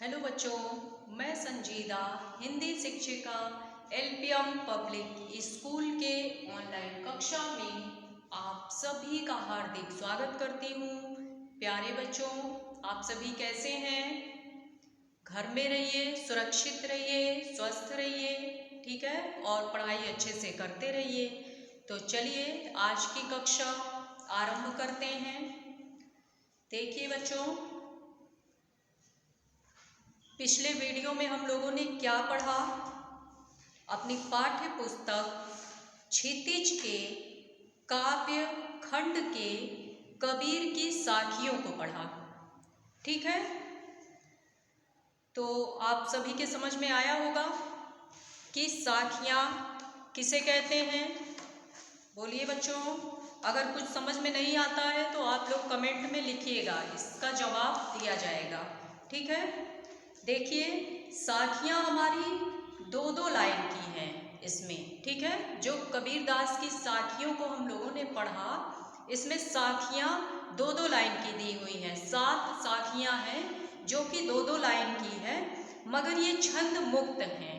Hello बच्चों, मैं संजीदा हिंदी शिक्षिका एलपीएम पब्लिक स्कूल के ऑनलाइन कक्षा में आप सभी का हार्दिक स्वागत करती हूँ। प्यारे बच्चों, आप सभी कैसे हैं? घर में रहिए, सुरक्षित रहिए, स्वस्थ रहिए, ठीक है, और पढ़ाई अच्छे से करते रहिए। तो चलिए आज की कक्षा आरंभ करते हैं। देखिए बच्चों, पिछले वीडियो में हम लोगों ने क्या पढ़ा? अपनी पाठ्य पुस्तक क्षितिज के काव्य खंड के कबीर की साखियों को पढ़ा, ठीक है। तो आप सभी के समझ में आया होगा कि साखियाँ किसे कहते हैं। बोलिए बच्चों, अगर कुछ समझ में नहीं आता है तो आप लोग कमेंट में लिखिएगा, इसका जवाब दिया जाएगा, ठीक है। देखिए, साखियाँ हमारी दो दो लाइन की हैं इसमें, ठीक है। जो कबीरदास की साखियों को हम लोगों ने पढ़ा, इसमें साखियाँ दो दो लाइन की दी हुई हैं। 7 साखियाँ हैं जो कि दो दो लाइन की है, मगर ये छंद मुक्त हैं,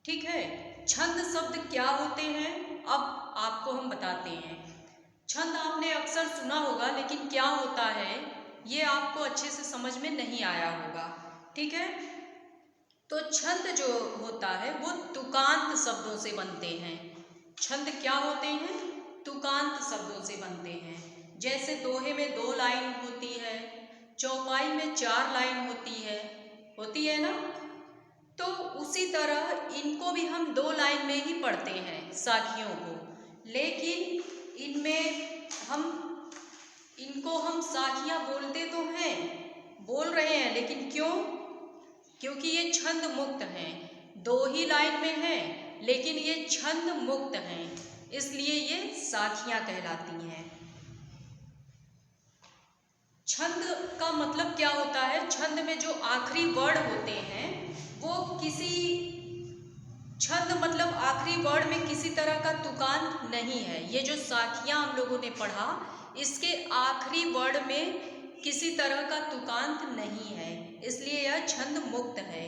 ठीक है। छंद शब्द क्या होते हैं अब आपको हम बताते हैं। छंद आपने अक्सर सुना होगा, लेकिन क्या होता है ये आपको अच्छे से समझ में नहीं आया होगा, ठीक है। तो छंद जो होता है वो तुकांत शब्दों से बनते हैं। छंद क्या होते हैं? तुकांत शब्दों से बनते हैं। जैसे दोहे में 2 लाइन होती है, चौपाई में 4 लाइन होती है ना। तो उसी तरह इनको भी हम 2 लाइन में ही पढ़ते हैं साखियों को, लेकिन इनको हम साखियाँ बोलते तो हैं, बोल रहे हैं, लेकिन क्यों? क्योंकि ये छंद मुक्त हैं। 2 ही लाइन में हैं, लेकिन ये छंद मुक्त हैं, इसलिए ये साखियाँ कहलाती हैं। छंद का मतलब क्या होता है? छंद में जो आखिरी वर्ड होते हैं वो छंद मतलब आखिरी वर्ड में किसी तरह का तुकांत नहीं है। ये जो साखियाँ हम लोगों ने पढ़ा, इसके आखिरी वर्ड में किसी तरह का तुकांत नहीं है, इसलिए यह छंद मुक्त है।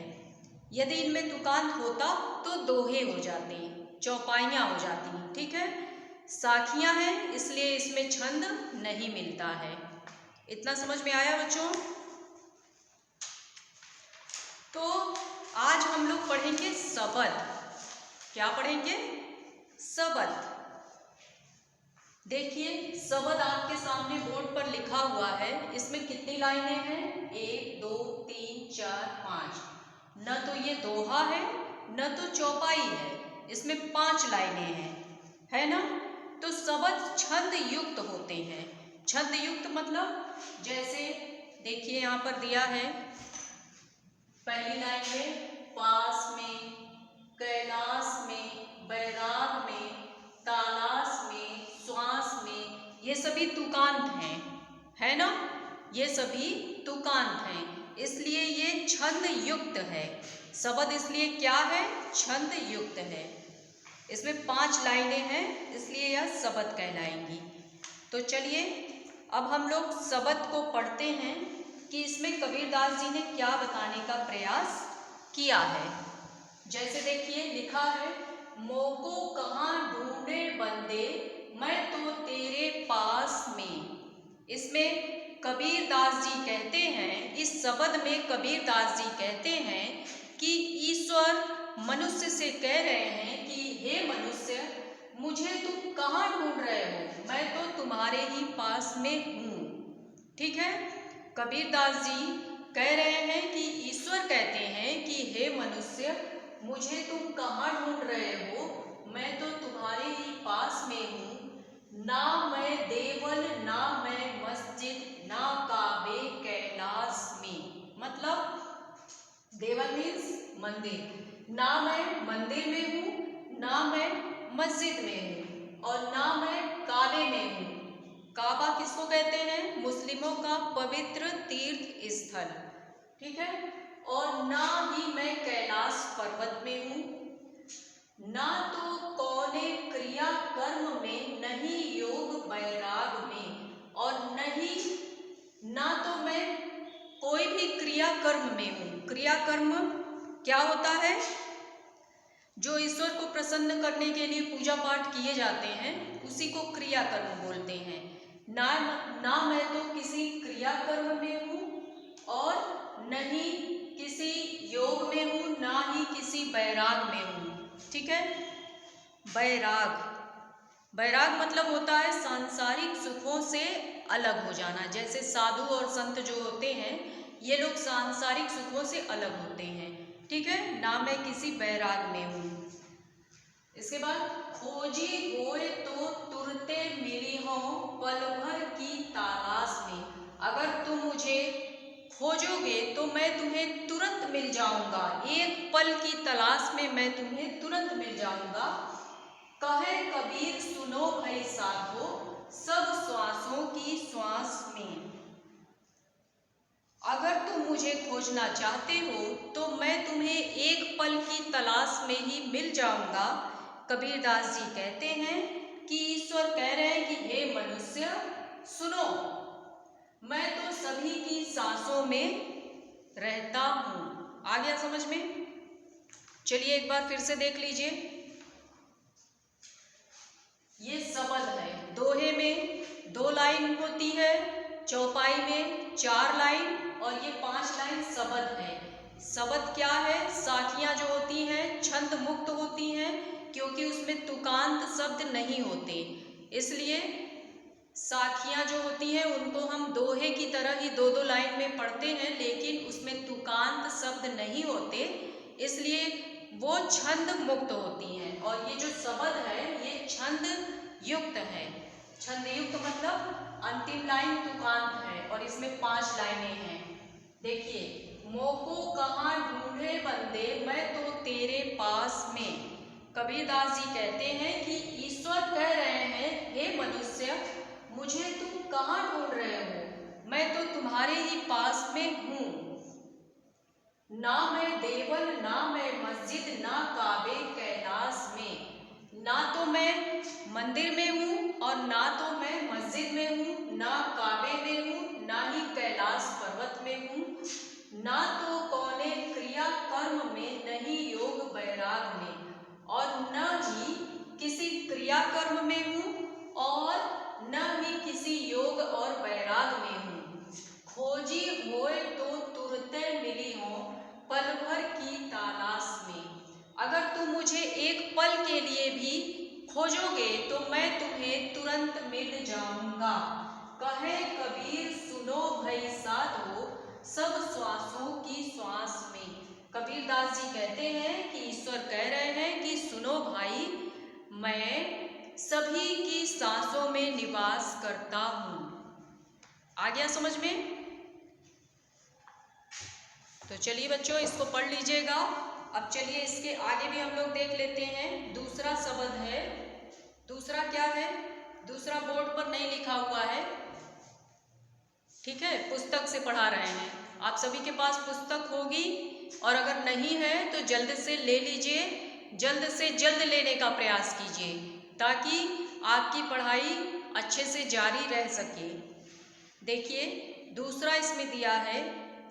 यदि इनमें तुकांत होता तो दोहे हो जाते, चौपाइयाँ हो जाती, ठीक है। साखियाँ हैं इसलिए इसमें छंद नहीं मिलता है। इतना समझ में आया बच्चों? तो आज हम लोग पढ़ेंगे शबद। क्या पढ़ेंगे? शबद। देखिए, शबद आपके सामने बोर्ड पर लिखा हुआ है। इसमें कितनी लाइनें हैं? 1 2 3 4 5। न तो ये दोहा है, न तो चौपाई है, इसमें 5 लाइनें हैं, है ना। तो शबद छंद युक्त होते हैं। छंद युक्त मतलब जैसे देखिए यहाँ पर दिया है, पहली लाइन में पास में, कैलाश में, बैराग में, तालाश में, श्वास में, ये सभी तुकांत हैं, है ना। ये सभी तुकांत हैं, इसलिए ये छंद युक्त है। शबद इसलिए क्या है? छंद युक्त है। इसमें 5 लाइनें हैं, इसलिए यह शबद कहलाएंगी। तो चलिए अब हम लोग शबद को पढ़ते हैं कि इसमें कबीरदास जी ने क्या बताने का प्रयास किया है। जैसे देखिए लिखा है, मोको कहाँ ढूंढे बंदे, मैं तो तेरे पास में। इसमें कबीरदास जी कहते हैं, इस शबद में कबीरदास जी कहते हैं कि ईश्वर मनुष्य से कह रहे हैं कि हे मनुष्य, मुझे तुम कहाँ ढूंढ रहे हो? मैं तो तुम्हारे ही पास में हूँ, ठीक है। कबीरदास जी कह रहे हैं कि ईश्वर कहते हैं कि हे मनुष्य, मुझे तुम कहाँ ढूंढ रहे हो? मैं तो तुम्हारे ही पास में हूँ। ना मैं देवल, ना मैं मस्जिद, ना काबे कैलाश में। मतलब देवल मीन्स मंदिर। ना मैं मंदिर में हूँ, ना मैं मस्जिद में हूँ, और ना मैं काबे में हूँ। काबा किसको कहते हैं? मुस्लिमों का पवित्र तीर्थ स्थल, ठीक है। और ना ही मैं कैलाश पर्वत में हूँ, ना तो कौने क्रिया कर्म में, नहीं योग वैराग में, और नहीं ना तो मैं कोई भी क्रिया क्रिया कर्म में हूँ। क्रिया कर्म क्या होता है? जो ईश्वर को प्रसन्न करने के लिए पूजा पाठ किए जाते हैं उसी को क्रिया कर्म बोलते हैं। ना मैं तो किसी क्रिया कर्म में हूँ और न ही किसी योग में हूँ, ना ही किसी वैराग में हूँ। ठीक है। वैराग मतलब होता है सांसारिक सुखों से अलग हो जाना। जैसे साधु और संत जो होते हैं ये लोग सांसारिक सुखों से अलग होते हैं। ठीक है। ना मैं किसी वैराग में हूँ। इसके बाद खोजी होए तो तुरते मिली हो पल भर की तलाश में। अगर तुम मुझे खोजोगे तो मैं तुम्हें तुरंत मिल जाऊंगा। एक पल की तलाश में मैं तुम्हें तुरंत मिल जाऊंगा। कहे कबीर सुनो भई साधो सब श्वासों की श्वास में। अगर तुम मुझे खोजना चाहते हो तो मैं तुम्हें एक पल की तलाश में ही मिल जाऊंगा। कबीरदास जी कहते हैं कि ईश्वर कह रहे हैं कि हे मनुष्य सुनो, मैं तो सभी की सांसों में रहता हूं। आ गया समझ में? चलिए एक बार फिर से देख लीजिए। ये शब्द है। दोहे में 2 लाइन होती है, चौपाई में 4 लाइन और ये 5 लाइन शब्द है। शब्द क्या है? साखियां जो होती हैं छंद मुक्त होती हैं क्योंकि उसमें तुकांत शब्द नहीं होते, इसलिए साखियां जो होती हैं उनको हम दोहे की तरह ही 2-2 लाइन में पढ़ते हैं, लेकिन उसमें तुकांत शब्द नहीं होते, इसलिए वो छंद मुक्त होती हैं। और ये जो शब्द है ये छंद युक्त है। छंद युक्त मतलब अंतिम लाइन तुकांत है और इसमें 5 लाइनें हैं। देखिए, मोको कहाँ ढूंढे बंदे मैं तो तेरे पास में। कबीरदास जी कहते हैं कि ईश्वर कह रहे हैं हे मनुष्य मुझे तुम कहाँ ढूंढ रहे हो, मैं तो तुम्हारे ही पास में हूँ। ना मैं देवल ना मैं मस्जिद ना काबे कैलाश में। ना तो मैं मंदिर में हूँ और ना तो मैं मस्जिद में हूँ, ना काबे में हूँ, ना ही कैलाश पर्वत में हूँ, ना तो कौने क्रिया कर्म में, नहीं योग वैराग में, और न ही किसी क्रिया कर्म में हूँ और न ही किसी योग और वैराग में हूँ। खोजी होए तो तुरते मिली हो पल भर की तलाश में। अगर तुम मुझे एक पल के लिए भी खोजोगे तो मैं तुम्हें तुरंत मिल जाऊंगा। कहे कबीर सुनो भई साधो सब श्वासों की श्वास में। कबीरदास जी कहते हैं कि ईश्वर कह रहे हैं कि सुनो भाई, मैं सभी की सांसों में निवास करता हूं। आ गया समझ में? तो चलिए बच्चों इसको पढ़ लीजिएगा। अब चलिए इसके आगे भी हम लोग देख लेते हैं। दूसरा शब्द है। दूसरा क्या है? दूसरा बोर्ड पर नहीं लिखा हुआ है, ठीक है, पुस्तक से पढ़ा रहे हैं। आप सभी के पास पुस्तक होगी और अगर नहीं है तो जल्द से ले लीजिए, जल्द से जल्द लेने का प्रयास कीजिए ताकि आपकी पढ़ाई अच्छे से जारी रह सके। देखिए दूसरा इसमें दिया है,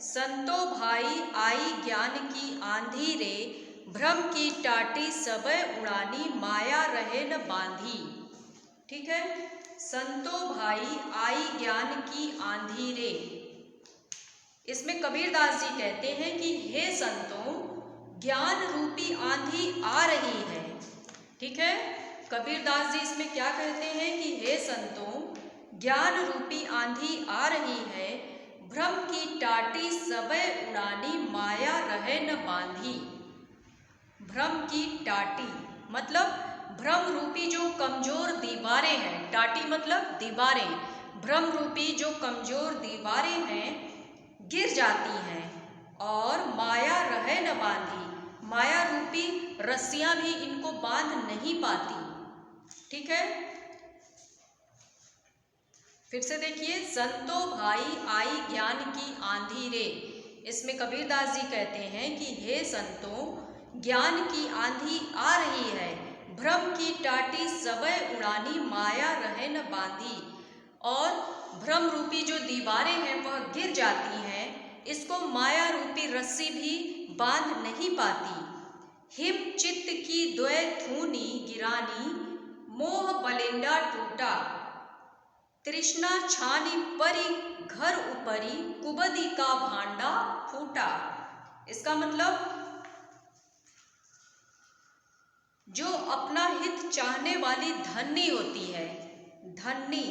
संतो भाई आई ज्ञान की आंधी रे, भ्रम की टाटी सबे उड़ानी माया रहे न बांधी। ठीक है, संतो भाई आई ज्ञान की आंधी रे। इसमें कबीरदास जी कहते हैं कि हे संतों ज्ञान रूपी आंधी आ रही है। ठीक है, कबीरदास जी इसमें क्या कहते हैं कि हे संतों ज्ञान रूपी आंधी आ रही है, भ्रम की टाटी सबे उड़ानी माया रहे न बांधी। भ्रम की टाटी मतलब भ्रम रूपी जो कमजोर दीवारें हैं, टाटी मतलब दीवारें, भ्रम रूपी जो कमजोर दीवारें हैं गिर जाती हैं और माया रहे न बांधी, माया रूपी रस्सियां भी इनको बांध नहीं पाती। ठीक है, फिर से देखिए, संतो भाई आई ज्ञान की आंधी रे। इसमें कबीरदास जी कहते हैं कि हे संतों ज्ञान की आंधी आ रही है, भ्रम की टाटी सबे उड़ानी माया रहे न बांधी, और भ्रम रूपी जो दीवारें हैं वह गिर जाती हैं, इसको माया रस्सी भी बांध नहीं पाती। हिम चित्त की द्वय थूनी गिरानी, मोह बलिंडा टूटा। तृष्णा छानी परी घर ऊपरी, कुबदी का भांडा फूटा। इसका मतलब जो अपना हित चाहने वाली धन्नी होती है, धन्नी,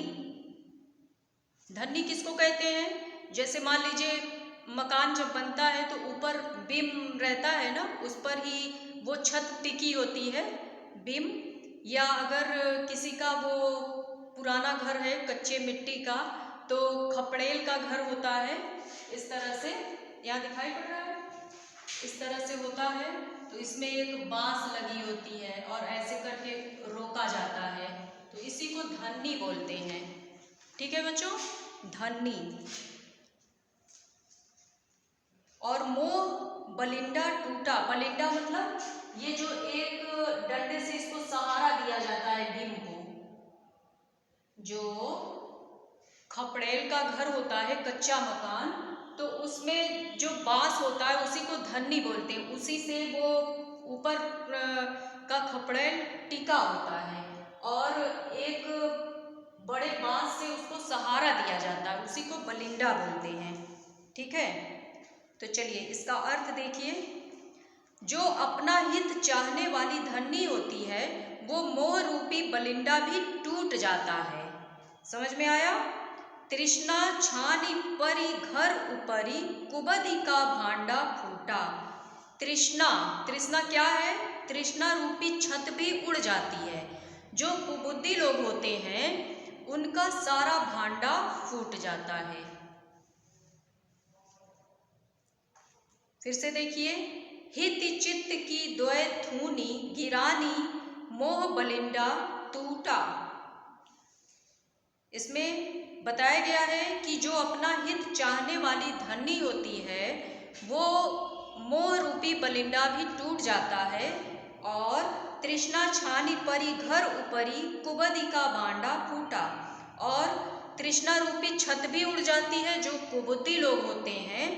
धन्नी किसको कहते हैं? जैसे मान लीजिए मकान जब बनता है तो ऊपर बीम रहता है ना, उस पर ही वो छत टिकी होती है, बीम। या अगर किसी का वो पुराना घर है कच्चे मिट्टी का, तो खपड़ेल का घर होता है इस तरह से, यहाँ दिखाई पड़ रहा है, इस तरह से होता है। तो इसमें एक बांस लगी होती है और ऐसे करके रोका जाता है, तो इसी को धन्नी बोलते हैं। ठीक है बच्चों, धन्नी। और मोह बलिंडा टूटा, बलिंडा मतलब ये जो एक डंडे से इसको सहारा दिया जाता है भीम को। जो खपड़ेल का घर होता है कच्चा मकान, तो उसमें जो बांस होता है उसी को धन्नी बोलते हैं, उसी से वो ऊपर का खपड़ेल टिका होता है और एक बड़े बांस से उसको सहारा दिया जाता है, उसी को बलिंडा बोलते हैं। ठीक है, तो चलिए इसका अर्थ देखिए। जो अपना हित चाहने वाली धन्नी होती है वो मोह रूपी बलिंडा भी टूट जाता है। समझ में आया? तृष्णा छानी परी घर ऊपरी, कुबदी का भांडा फूटा। तृष्णा, तृष्णा क्या है? तृष्णा रूपी छत भी उड़ जाती है। जो कुबुद्धि लोग होते हैं उनका सारा भांडा फूट जाता है। फिर से देखिए, हित चित्त की द्वय थूनी गिरानी, मोह बलिंडा टूटा। इसमें बताया गया है कि जो अपना हित चाहने वाली धन्नी होती है वो मोह रूपी बलिंडा भी टूट जाता है और तृष्णा छानी परी घर ऊपरी, कुबदी का भांडा फूटा। और तृष्णा रूपी छत भी उड़ जाती है, जो कुबुद्धि लोग होते हैं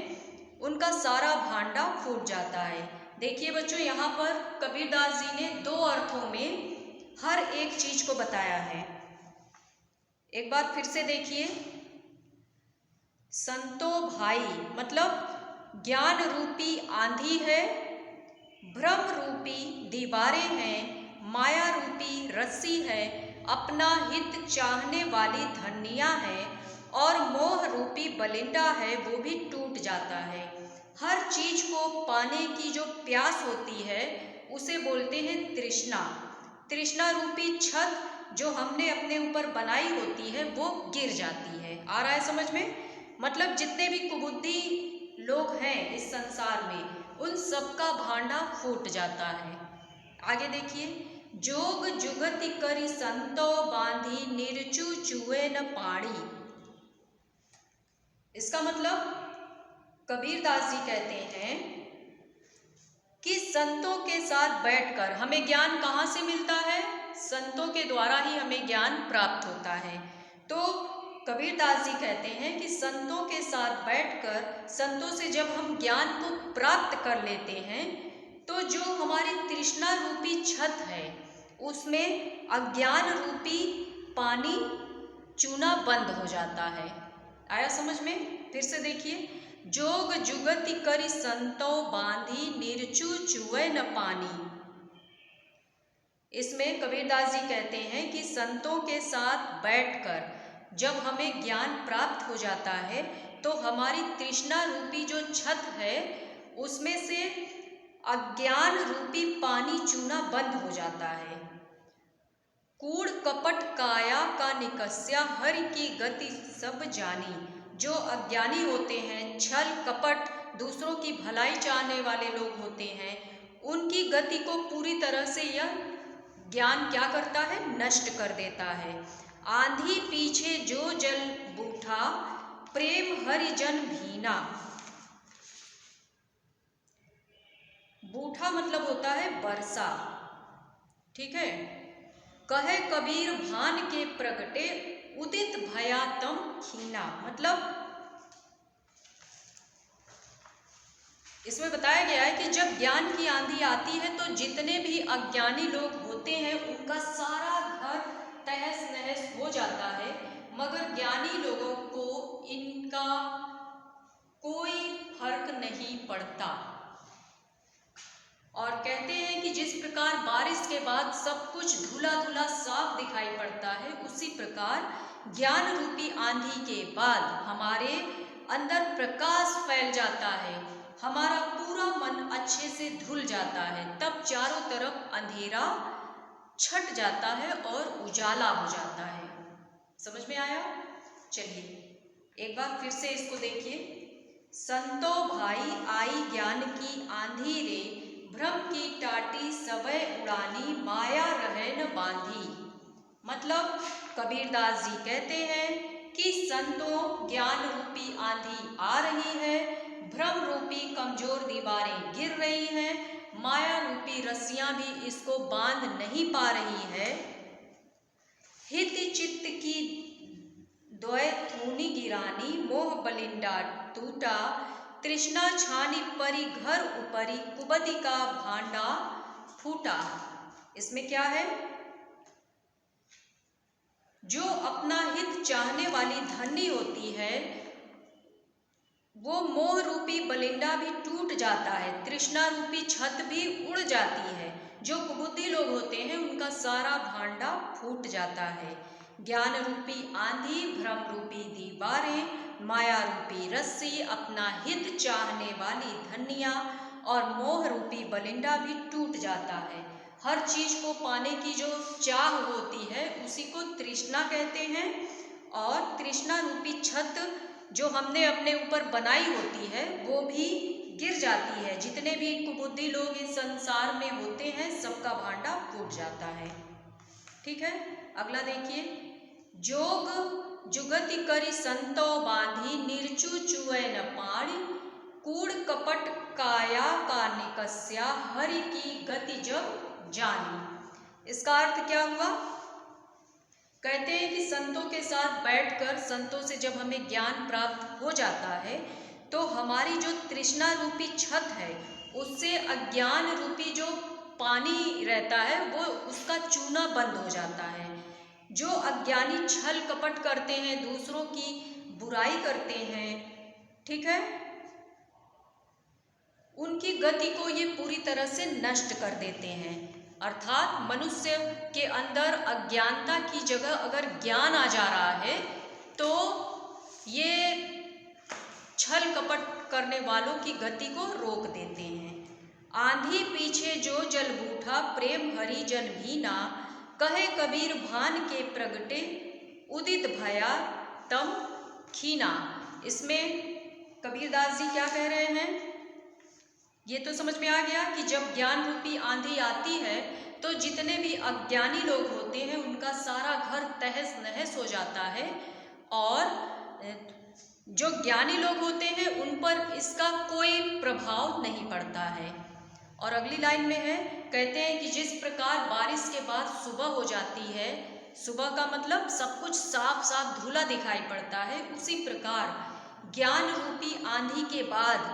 उनका सारा भांडा फूट जाता है। देखिए बच्चों, यहाँ पर कबीरदास जी ने दो अर्थों में हर एक चीज को बताया है। एक बार फिर से देखिए, संतो भाई मतलब ज्ञान रूपी आंधी है, भ्रम रूपी दीवारें हैं, माया रूपी रस्सी है, अपना हित चाहने वाली धन्नियां हैं और मोह रूपी बलिंडा है वो भी टूट जाता है। हर चीज को पाने की जो प्यास होती है उसे बोलते हैं तृष्णा। तृष्णा रूपी छत जो हमने अपने ऊपर बनाई होती है वो गिर जाती है। आ रहा है समझ में? मतलब जितने भी कुबुद्धि लोग हैं इस संसार में उन सबका भांडा फूट जाता है। आगे देखिए, जोग जुगति करी संतो बांधी, निर्चु चुए न पाड़ी। इसका मतलब कबीरदास जी कहते हैं कि संतों के साथ बैठकर हमें ज्ञान कहाँ से मिलता है? संतों के द्वारा ही हमें ज्ञान प्राप्त होता है। तो कबीरदास जी कहते हैं कि संतों के साथ बैठकर, संतों से जब हम ज्ञान को प्राप्त कर लेते हैं तो जो हमारी तृष्णा रूपी छत है उसमें अज्ञान रूपी पानी चूना बंद हो जाता है। आया समझ में? फिर से देखिए, जोग जुगति करी संतो बांधी, निर्चु चुए न पानी। इसमें कबीरदास जी कहते हैं कि संतों के साथ बैठकर जब हमें ज्ञान प्राप्त हो जाता है तो हमारी तृष्णा रूपी जो छत है उसमें से अज्ञान रूपी पानी चूना बंद हो जाता है। कूड़ कपट काया का निकस्या, हरि की गति सब जानी। जो अज्ञानी होते हैं, छल कपट दूसरों की भलाई चाहने वाले लोग होते हैं, उनकी गति को पूरी तरह से यह ज्ञान क्या करता है? नष्ट कर देता है। आंधी पीछे जो जल बूठा, प्रेम हरिजन भीना। बूठा मतलब होता है वर्षा। ठीक है, कहे कबीर भान के प्रगटे, उदित भया तम खीना। मतलब इसमें बताया गया है कि जब ज्ञान की आंधी आती है तो जितने भी अज्ञानी लोग होते हैं उनका सारा घर तहस नहस हो जाता है, मगर ज्ञानी लोगों को इनका कोई फर्क नहीं पड़ता। और कहते हैं कि जिस प्रकार बारिश के बाद सब कुछ धुला धुला साफ दिखाई पड़ता है, उसी प्रकार ज्ञान रूपी आंधी के बाद हमारे अंदर प्रकाश फैल जाता है, हमारा पूरा मन अच्छे से धुल जाता है, तब चारों तरफ अंधेरा छट जाता है और उजाला हो जाता है। समझ में आया? चलिए एक बार फिर से इसको देखिए। संतो भाई आई ज्ञान की आंधी रे, भ्रम की टाटी सबे उड़ानी, माया रहे न बांधी। मतलब कबीरदास जी कहते हैं कि संतों ज्ञान रूपी आंधी आ रही है, भ्रम रूपी कमजोर दीवारें गिर रही हैं, माया रूपी रस्सियां भी इसको बांध नहीं पा रही है। हित चित्त की द्वय थूनी गिरानी, मोह बलिंडा टूटा, तृष्णा छानी परी घर ऊपरी, कुबदी का भांडा फूटा। इसमें क्या है? जो अपना हित चाहने वाली धनी होती है वो मोह रूपी बलिंडा भी टूट जाता है, तृष्णा रूपी छत भी उड़ जाती है, जो कुबुद्धि लोग होते हैं उनका सारा भांडा फूट जाता है। ज्ञान रूपी आंधी, भ्रम रूपी दीवारें, माया रूपी रस्सी, अपना हित चाहने वाली धनिया और मोह रूपी बलिंडा भी टूट जाता है। हर चीज को पाने की जो चाह होती है उसी को तृष्णा कहते हैं, और तृष्णा रूपी छत जो हमने अपने ऊपर बनाई होती है वो भी गिर जाती है। जितने भी कुबुद्धि लोग इस संसार में होते हैं सबका भांडा फूट जाता है। ठीक है, अगला देखिए। जोग जुगति करी संतो बांधी, निर्चु चुए न पाणी, कूड़ कपट काया का निकस्या, हरि की गति जब जानी। इसका अर्थ क्या हुआ? कहते हैं कि संतों के साथ बैठकर, संतों से जब हमें ज्ञान प्राप्त हो जाता है तो हमारी जो तृष्णा रूपी छत है उससे अज्ञान रूपी जो पानी रहता है वो उसका चूना बंद हो जाता है। जो अज्ञानी छल कपट करते हैं, दूसरों की बुराई करते हैं, ठीक है, उनकी गति को ये पूरी तरह से नष्ट कर देते हैं। अर्थात मनुष्य के अंदर अज्ञानता की जगह अगर ज्ञान आ जा रहा है तो ये छल कपट करने वालों की गति को रोक देते हैं। आंधी पीछे जो जल बूठा, प्रेम हरि जन भीना, कहे कबीर भान के प्रगटे, उदित भया तम खीना। इसमें कबीरदास जी क्या कह रहे हैं? ये तो समझ में आ गया कि जब ज्ञान रूपी आंधी आती है तो जितने भी अज्ञानी लोग होते हैं उनका सारा घर तहस नहस हो जाता है, और जो ज्ञानी लोग होते हैं उन पर इसका कोई प्रभाव नहीं पड़ता है। और अगली लाइन में है, कहते हैं कि जिस प्रकार बारिश के बाद सुबह हो जाती है, सुबह का मतलब सब कुछ साफ साफ धुला दिखाई पड़ता है, उसी प्रकार ज्ञान रूपी आंधी के बाद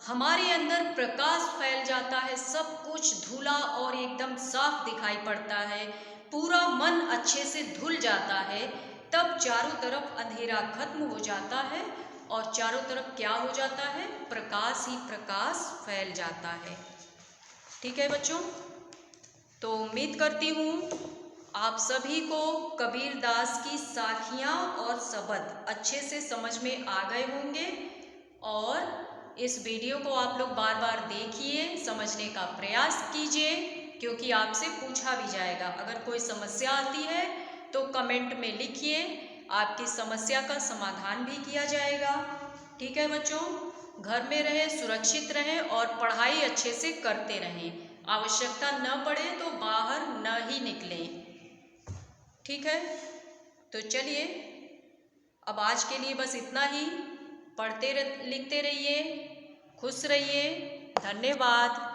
हमारे अंदर प्रकाश फैल जाता है, सब कुछ धुला और एकदम साफ दिखाई पड़ता है, पूरा मन अच्छे से धुल जाता है, तब चारों तरफ अंधेरा खत्म हो जाता है और चारों तरफ क्या हो जाता है? प्रकाश ही प्रकाश फैल जाता है। ठीक है बच्चों, तो उम्मीद करती हूँ आप सभी को कबीरदास की साखियाँ और शब्द अच्छे से समझ में आ गए होंगे, और इस वीडियो को आप लोग बार बार देखिए, समझने का प्रयास कीजिए, क्योंकि आपसे पूछा भी जाएगा। अगर कोई समस्या आती है तो कमेंट में लिखिए, आपकी समस्या का समाधान भी किया जाएगा। ठीक है बच्चों, घर में रहें, सुरक्षित रहें और पढ़ाई अच्छे से करते रहें। आवश्यकता न पड़े तो बाहर न ही निकलें। ठीक है, तो चलिए अब आज के लिए बस इतना ही। पढ़ते लिखते रहिए, खुश रहिए। धन्यवाद।